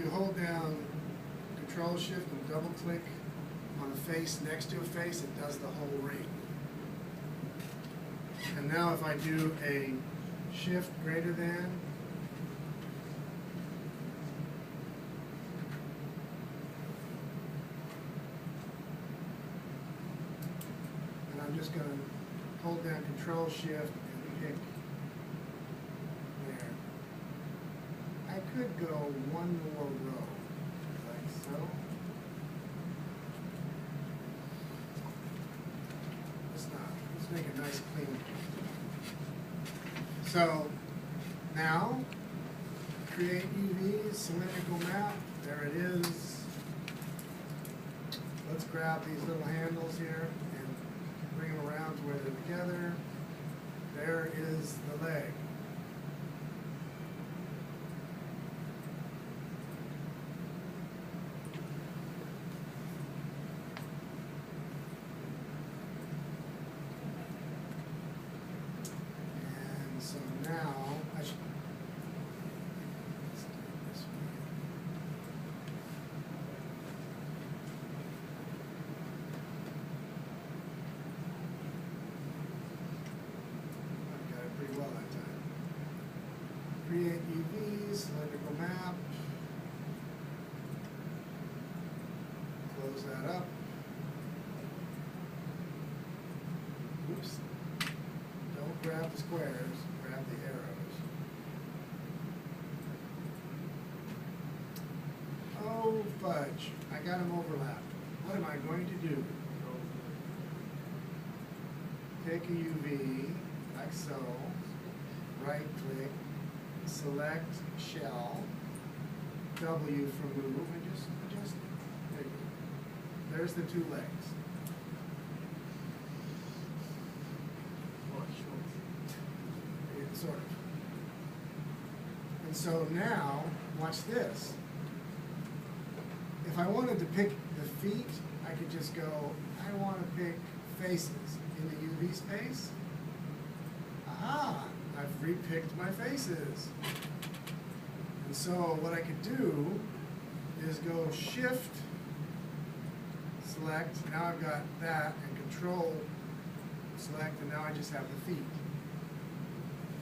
you hold down Control Shift and double click on a face next to a face, it does the whole ring. And now if I do a Shift greater than, and I'm just going to hold down Control Shift and pick there. I could go one more row, like so. Let's make a nice clean. So now, create UV, cylindrical map, there it is. Let's grab these little handles here and bring them around to where they're together. There is the leg. So now, let's do it this way. I got it pretty well that time. Create UV, cylindrical map. Close that up. Oops. Don't grab the squares. Grab the arrows. Oh, fudge. I got them overlapped. What am I going to do? Take a UV, like so. Right click. Select shell. W for move, and just adjust it. There you go. There's the two legs. Sort of. And so now, watch this. If I wanted to pick the feet, I could just go, I want to pick faces in the UV space. Aha! I've repicked my faces. And so what I could do is go Shift, select, now I've got that, and Control, select, and now I just have the feet.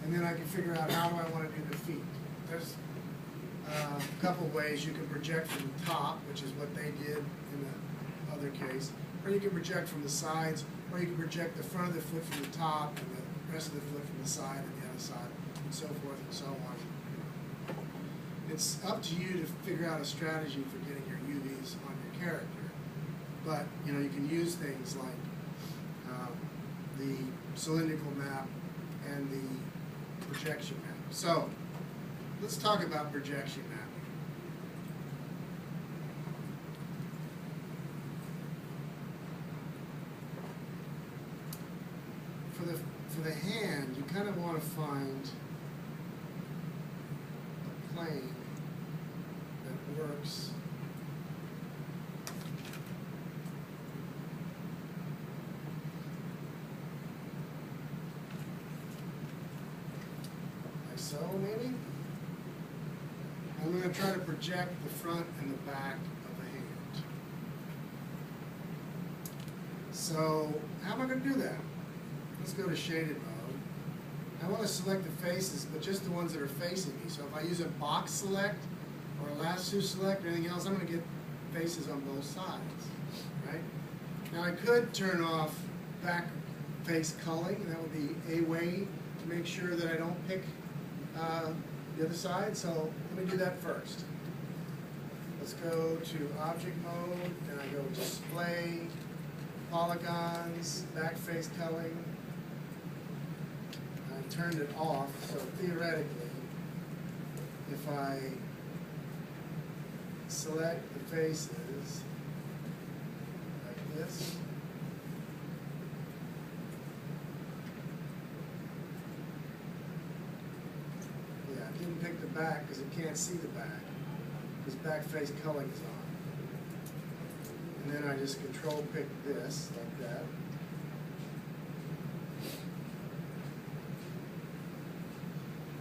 And then I can figure out how do I want to do the feet. There's a couple ways. You can project from the top, which is what they did in the other case, or you can project from the sides, or you can project the front of the foot from the top and the rest of the foot from the side and the other side, and so forth and so on. It's up to you to figure out a strategy for getting your UVs on your character. But you know, you can use things like the cylindrical map and the projection map. So, let's talk about projection mapping. For the hand, you kind of want to find a plane that works so maybe. I'm going to try to project the front and the back of the hand. So how am I going to do that? Let's go to shaded mode. I want to select the faces, but just the ones that are facing me. So if I use a box select or a lasso select or anything else, I'm going to get faces on both sides, right? Now I could turn off back face culling. That would be a way to make sure that I don't pick the other side, so let me do that first. Let's go to object mode, and I go display, polygons, back face culling. I turned it off, so theoretically, if I select the faces like this, didn't pick the back because it can't see the back because back face culling is on. And then I just control pick this like that.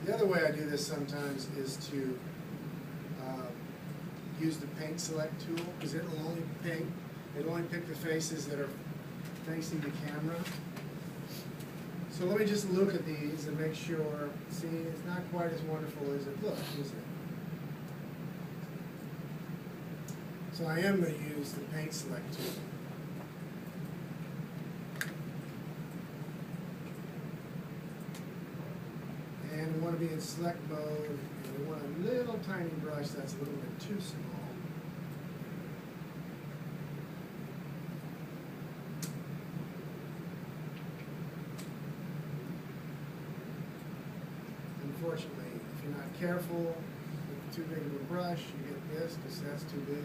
The other way I do this sometimes is to use the paint select tool, because it'll only pick the faces that are facing the camera. So let me just look at these and make sure. See, it's not quite as wonderful as it looks, is it? So I am going to use the paint select tool. And we want to be in select mode, and we want a little tiny brush that's a little bit too small. Unfortunately, if you're not careful with too big of a brush, you get this, because that's too big.